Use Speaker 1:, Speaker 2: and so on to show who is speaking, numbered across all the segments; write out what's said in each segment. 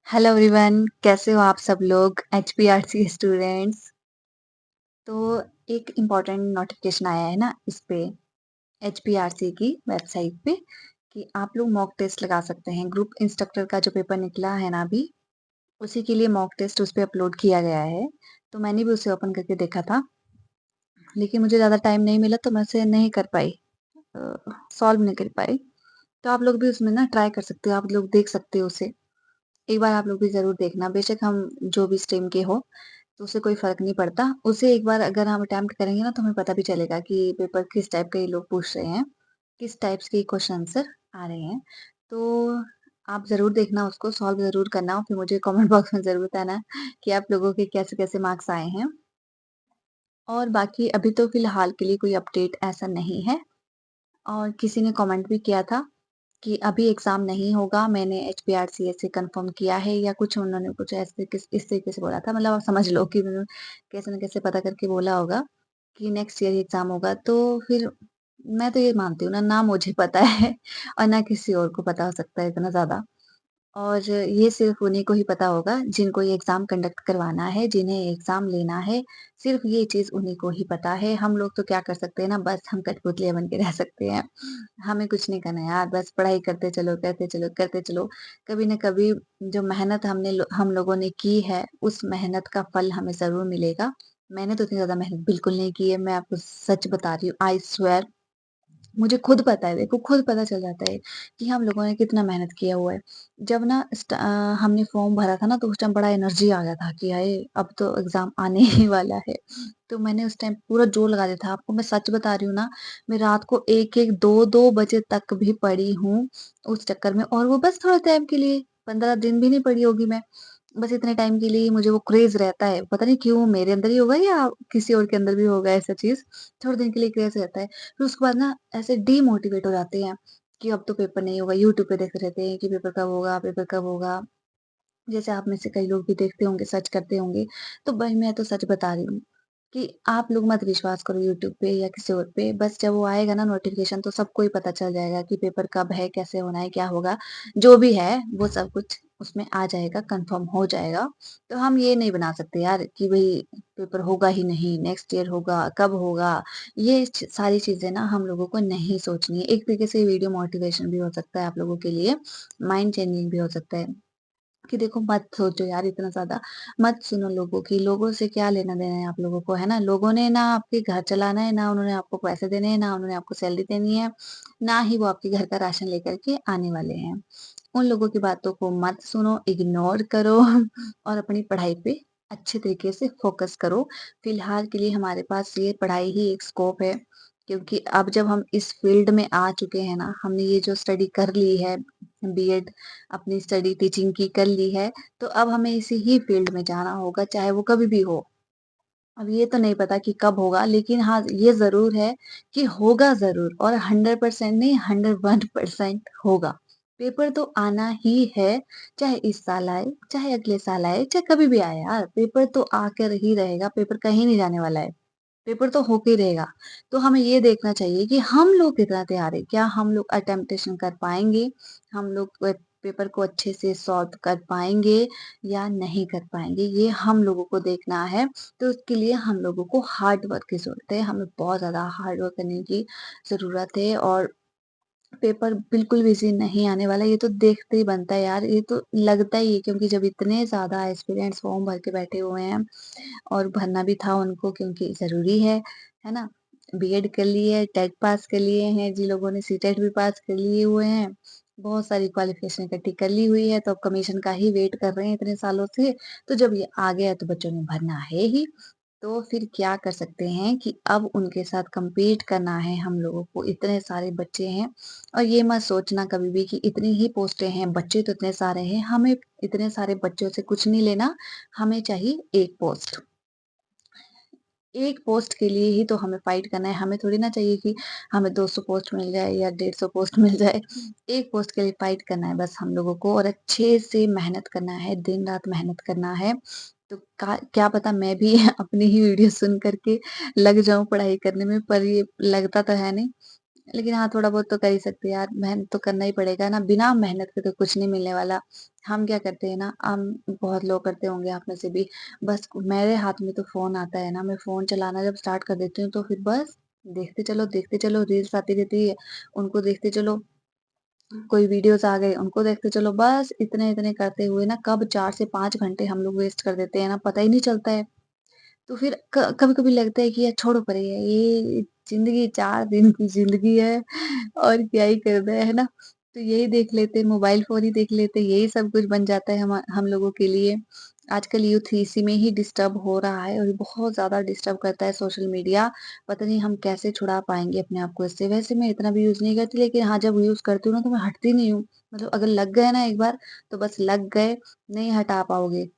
Speaker 1: Hello everyone, कैसे हो आप सब लोग एचपीआरसी स्टूडेंट्स। तो एक इम्पोर्टेंट नोटिफिकेशन आया है ना इस पे एचपीआरसी की वेबसाइट पे कि आप लोग मॉक टेस्ट लगा सकते हैं। ग्रुप इंस्ट्रक्टर का जो पेपर निकला है ना अभी, उसी के लिए मॉक टेस्ट उस पे अपलोड किया गया है। तो मैंने भी उसे ओपन करके देखा था, लेकिन मुझे ज़्यादा टाइम नहीं मिला तो मैं उसे नहीं कर पाई, सॉल्व नहीं कर पाई। तो आप लोग भी उसमें ना ट्राई कर सकते हो, आप लोग देख सकते हो उसे। एक बार आप लोग भी ज़रूर देखना, बेशक हम जो भी स्ट्रीम के हो, तो उससे कोई फ़र्क नहीं पड़ता। उसे एक बार अगर हम अटेम्प्ट करेंगे ना, तो हमें पता भी चलेगा कि पेपर किस टाइप के ये लोग पूछ रहे हैं, किस टाइप्स के क्वेश्चन आंसर आ रहे हैं। तो आप ज़रूर देखना उसको, सॉल्व ज़रूर करना और फिर मुझे कमेंट बॉक्स में ज़रूर बताना कि आप लोगों के कैसे-कैसे मार्क्स आए हैं। और बाकी अभी तो फ़िलहाल के लिए कोई अपडेट ऐसा नहीं है। और किसी ने कमेंट भी किया था कि अभी एग्ज़ाम नहीं होगा, मैंने एचपीआरसीए से कन्फर्म किया है या कुछ उन्होंने कुछ ऐसे किस इस तरीके से बोला था। मतलब आप समझ लो कि उन्होंने कैसे न कैसे पता करके बोला होगा कि नेक्स्ट ईयर एग्ज़ाम होगा। तो फिर मैं तो ये मानती हूँ ना, ना मुझे पता है और ना किसी और को पता हो सकता है इतना ज़्यादा। और ये सिर्फ़ उन्हीं को ही पता होगा जिनको ये एग्ज़ाम कंडक्ट करवाना है, जिन्हें एग्ज़ाम लेना है, सिर्फ़ ये चीज़ उन्हीं को ही पता है। हम लोग तो क्या कर सकते हैं ना, बस हम कठपुतलियाँ बन के रह सकते हैं। हमें कुछ नहीं करना है यार, बस पढ़ाई करते चलो, करते चलो, करते चलो। कभी न कभी जो मेहनत हम लोगों ने की है, उस मेहनत का फल हमें ज़रूर मिलेगा। मैंने तो इतनी ज़्यादा मेहनत बिल्कुल नहीं की है, मैं आपको सच बता रही हूँ, आई स्वेयर। मुझे खुद पता है, देखो खुद पता चल जाता है कि हम लोगों ने कितना मेहनत किया हुआ है। जब ना हमने फॉर्म भरा था ना, तो उस टाइम बड़ा एनर्जी आ गया था कि हाय अब तो एग्ज़ाम आने ही वाला है। तो मैंने उस टाइम पूरा जोर लगा दिया था। आपको मैं सच बता रही हूँ ना, मैं रात को 1-1 2-2 बजे तक भी पढ़ी हूँ उस चक्कर में, और वो बस थोड़े टाइम के लिए, 15 दिन भी नहीं पढ़ी होगी मैं। बस इतने टाइम के लिए ही मुझे वो क्रेज़ रहता है। पता नहीं क्यों, मेरे अंदर ही होगा या किसी और के अंदर भी होगा ऐसा चीज़। थोड़े दिन के लिए क्रेज़ रहता है। फिर उसके बाद ना ऐसे डीमोटिवेट हो जाते हैं कि अब तो पेपर नहीं होगा। यूट्यूब पे देखते रहते हैं कि पेपर कब होगा, पेपर कब होगा। जैसे आप में से कई लोग भी देखते होंगे, सर्च करते होंगे। तो भाई मैं तो सच बता रही हूँ कि आप लोग मत विश्वास करो यूट्यूब पे या किसी और पे। बस जब वो आएगा ना नोटिफ़िकेशन, तो सबको ही पता चल जाएगा कि पेपर कब है, कैसे होना है, क्या होगा। जो भी है वो सब कुछ उसमें आ जाएगा, कन्फर्म हो जाएगा। तो हम ये नहीं बना सकते यार कि भई पेपर होगा ही नहीं, नेक्स्ट ईयर होगा, कब होगा। ये सारी चीज़ें ना हम लोगों को नहीं सोचनी है। एक तरीके से ये वीडियो मोटिवेशन भी हो सकता है आप लोगों के लिए, माइंड चेंजिंग भी हो सकता है। कि देखो मत सोचो यार इतना ज़्यादा, मत सुनो लोगों की, लोगों से क्या लेना-देना है आप लोगों को, है ना? लोगों ने ना आपके घर चलाना है, ना उन्होंने आपको पैसे देने हैं, ना उन्होंने आपको सैलरी देनी है, ना ही वो आपके घर का राशन लेकर के आने वाले हैं। उन लोगों की बातों को मत सुनो, इग्नोर करो और अपनी पढ़ाई पे अच्छे तरीके से फ़ोकस करो। फिलहाल के लिए हमारे पास ये पढ़ाई ही एक स्कोप है, क्योंकि अब जब हम इस फ़ील्ड में आ चुके हैं ना, हमने ये जो स्टडी कर ली है, बीएड अपनी स्टडी टीचिंग की कर ली है, तो अब हमें इसी ही फ़ील्ड में जाना होगा, चाहे वो कभी भी हो। अब ये तो नहीं पता कि कब होगा, लेकिन हाँ, ये ज़रूर है कि होगा ज़रूर, और 100% नहीं, 101% होगा। पेपर तो आना ही है, चाहे इस साल आए, चाहे अगले साल आए, चाहे कभी भी आए यार, पेपर तो आकर ही रहेगा, पेपर कहीं नहीं जाने वाला है। पेपर तो होके ही रहेगा। तो हमें ये देखना चाहिए कि हम लोग कितना तैयार हैं, क्या हम लोग अटेम्प्टेशन कर पाएँगे? हम लोग पेपर को अच्छे से सॉल्व कर पाएँगे या नहीं कर पाएँगे? ये हम लोगों को देखना है। तो उसके लिए हम लोगों को हार्ड वर्क की ज़रूरत है, हमें बहुत ज़्यादा हार्ड वर्क करने की ज़रूरत है। और पेपर बिल्कुल भी ईज़ी नहीं आने वाला, ये तो देखते ही बनता है यार, ये तो लगता ही है, क्योंकि जब इतने ज़्यादा एस्पिरेंट्स फॉर्म भर के बैठे हुए हैं और भरना भी था उनको क्योंकि ज़रूरी है ना? बीएड कर ली है, टेट पास कर लिए हैं, जिन लोगों ने सीटेट भी पास कर लिए हुए हैं, बहुत सारी क्वालिफ़िकेशन इकट्ठी कर ली हुई है, तो अब कमीशन का ही वेट कर रहे हैं इतने सालों से। तो जब ये आ गया तो बच्चों ने भरना है ही। तो फिर क्या कर सकते हैं कि अब उनके साथ कम्पीट करना है हम लोगों को, इतने सारे बच्चे हैं। और ये मत सोचना कभी भी कि इतनी ही पोस्टें हैं, बच्चे तो इतने सारे हैं, हमें इतने सारे बच्चों से कुछ नहीं लेना, हमें चाहिए 1 पोस्ट। एक पोस्ट के लिए ही तो हमें फाइट करना है, हमें थोड़ी ना चाहिए कि हमें 200 पोस्ट मिल जाए या 150 पोस्ट मिल जाए। एक पोस्ट के लिए फाइट करना है बस हम लोगों को, और अच्छे से मेहनत करना है, दिन-रात मेहनत करना है। तो का क्या पता मैं भी अपनी ही वीडियो सुन कर के लग जाऊँ पढ़ाई करने में, पर ये लगता तो है नहीं। लेकिन हाँ, थोड़ा बहुत तो कर ही सकते हैं यार, मेहनत तो करना ही पड़ेगा ना, बिना मेहनत के तो कुछ नहीं मिलने वाला। हम क्या करते हैं ना, हम बहुत लोग करते होंगे आप में से भी, बस मेरे हाथ में तो फ़ोन आता है ना, मैं फ़ोन चलाना जब स्टार्ट कर देती हूँ, तो फिर बस देखते चलो, रील्स आती रहती है, उनको देखते चलो, कोई वीडियोज़ आ गए, उनको देखते चलो, बस इतने-इतने करते हुए ना कब 4 से 5 घंटे हम लोग वेस्ट कर देते हैं ना, पता ही नहीं चलता है। तो फिर क कभी-कभी लगता है कि यार छोड़ो परे, ये ज़िंदगी 4 दिन की ज़िंदगी है और क्या ही करना है ना? तो यही देख लेते, मोबाइल फ़ोन ही देख लेते, यही सब कुछ बन जाता है हम लोगों के लिए। आजकल यूथ इसी में ही डिस्टर्ब हो रहा है और बहुत ज़्यादा डिस्टर्ब करता है सोशल मीडिया। पता नहीं हम कैसे छुड़ा पाएँगे अपने आप को इससे? वैसे मैं इतना भी यूज़ नहीं करती, लेकिन हाँ, जब यूज़ करती हूँ ना तो मैं हटती नहीं हूँ। मतलब अगर लग गए ना एक बार, तो बस लग गए, नहीं हटा पाओगे।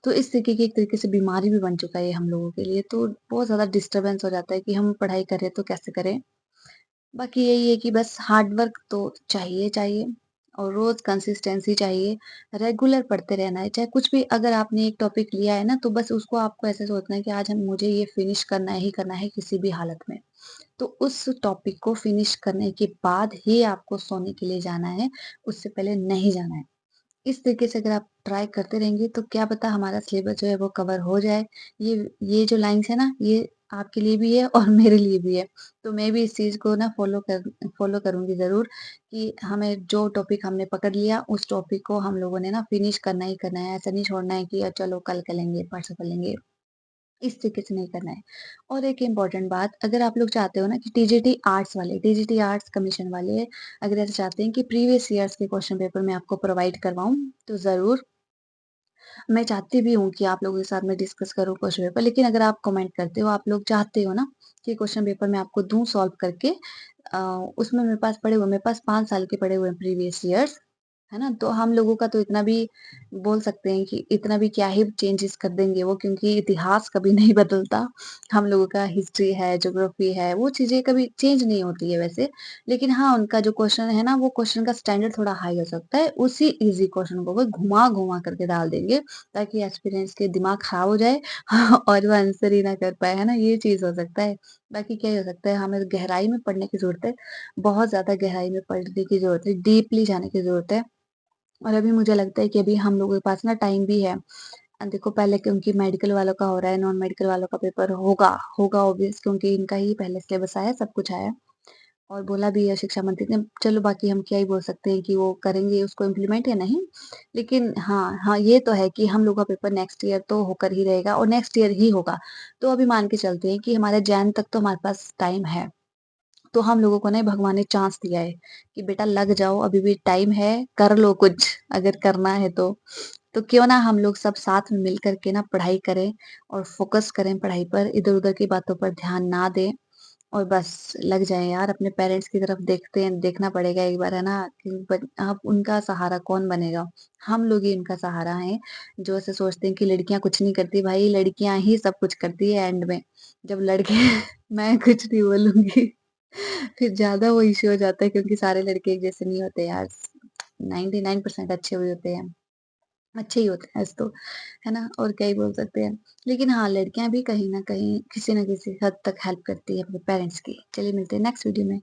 Speaker 1: तो इस तरीके की एक तरीके से बीमारी भी बन चुका है ये हम लोगों के लिए, तो बहुत ज़्यादा डिस्टर्बेंस हो जाता है कि हम पढ़ाई कर रहे हैं तो कैसे करें? बाकी यही है कि बस हार्ड वर्क तो चाहिए और रोज़ कंसिस्टेंसी चाहिए, रेगुलर पढ़ते रहना है, चाहे कुछ भी अगर आपने एक टॉपिक लिया है ना, तो बस उसको आपको ऐसे सोचना है कि आज हम मुझे ये फिनिश करना ही करना है किसी भी हालत में। तो उस टॉपिक को फिनिश करने के बाद ही आपको सोने के लिए जाना है, उससे पहले नहीं जाना है। इस तरीके से अगर आप ट्राई करते रहेंगे तो क्या पता हमारा सिलेबस जो है वो कवर हो जाए। ये ये जो लाइन्स है ना, ये आपके लिए भी है और मेरे लिए भी है। तो मैं भी इस चीज़ को ना फ़ॉलो करूँगी ज़रूर कि हमें जो टॉपिक हमने पकड़ लिया उस टॉपिक को हम लोगों ने ना फिनिश करना ही करना है। ऐसा नहीं छोड़ना है कि चलो कल कर लेंगे, परसों कर लेंगे। इस तरीके से नहीं करना है। और एक इम्पोर्टेंट बात, अगर आप लोग चाहते हो ना कि टीजीटी आर्ट्स कमीशन वाले अगर ऐसा चाहते हैं कि प्रीवियस ईयर्स के क्वेश्चन पेपर मैं आपको प्रोवाइड करवाऊँ, तो ज़रूर मैं चाहती भी हूँ कि आप लोगों के साथ मैं डिस्कस करूँ क्वेश्चन पेपर। लेकिन अगर आप कमेंट करते हो, आप लोग चाहते हो ना कि क्वेश्चन पेपर मैं आपको दूँ सॉल्व करके, अ, उसमें मेरे पास 5 साल के पड़े हुए हैं प्रीवियस ईयर्स, है ना? तो हम लोगों का तो इतना भी बोल सकते हैं कि इतना भी क्या ही चेंजेस कर देंगे वो, क्योंकि इतिहास कभी नहीं बदलता। हम लोगों का हिस्ट्री है, ज्योग्राफी है, वो चीज़ें कभी चेंज नहीं होती है वैसे। लेकिन हाँ, उनका जो क्वेश्चन है ना, वो क्वेश्चन का स्टैंडर्ड थोड़ा हाई हो सकता है। उसी ईज़ी क्वेश्चन को वो घुमा-घुमा करके डाल देंगे, ताकि एस्पिरेंट्स के दिमाग खराब हो जाए और वो आंसर ही ना कर पाए, है ना? ये चीज़ हो सकता है। बाकी क्या ही हो सकता है, हमें गहराई में पढ़ने की ज़रूरत है, बहुत ज़्यादा गहराई में पढ़ने की ज़रूरत है, डीपली जाने की ज़रूरत है। और अभी मुझे लगता है कि अभी हम लोगों के पास ना टाइम भी है। देखो पहले क्योंकि मेडिकल वालों का हो रहा है, नॉन मेडिकल वालों का पेपर होगा ऑब्वियस, क्योंकि इनका ही पहले सिलेबस आया है, सब कुछ आया है। और बोला भी है शिक्षा मंत्री ने, चलो बाकी हम क्या ही बोल सकते हैं कि वो करेंगे उसको इम्प्लीमेंट या नहीं। लेकिन हाँ, ये तो है कि हम लोग का पेपर नेक्स्ट ईयर तो होकर ही रहेगा और नेक्स्ट ईयर ही होगा। तो अभी मान के चलते हैं कि हमारे जैन तक तो हमारे पास टाइम है। तो हम लोगों को ना भगवान ने चांस दिया है कि बेटा लग जाओ, अभी भी टाइम है, कर लो कुछ अगर करना है तो। तो क्यों ना हम लोग सब साथ में मिल कर के ना पढ़ाई करें और फ़ोकस करें पढ़ाई पर, इधर-उधर की बातों पर ध्यान ना दें और बस लग जाएँ यार। अपने पेरेंट्स की तरफ देखना पड़ेगा एक बार, है ना? कि अब उनका सहारा कौन बनेगा? हम लोग ही उनका सहारा हैं, जो ऐसे सोचते हैं कि लड़कियाँ कुछ नहीं करती, भाई लड़कियाँ ही सब कुछ करती है एंड में। जब लड़के मैं कुछ नहीं बोलूँगी। फिर ज़्यादा वो इश्यू हो जाता है, क्योंकि सारे लड़के एक जैसे नहीं होते यार। 99% अच्छे हुए होते हैं। अच्छे ही होते हैं ऐसे तो, है ना? और क्या ही बोल सकते हैं। लेकिन हाँ, लड़कियाँ भी कहीं न कहीं, किसी न किसी हद तक हेल्प करती है अपने पेरेंट्स की। चलिए मिलते हैं नेक्स्ट वीडियो में।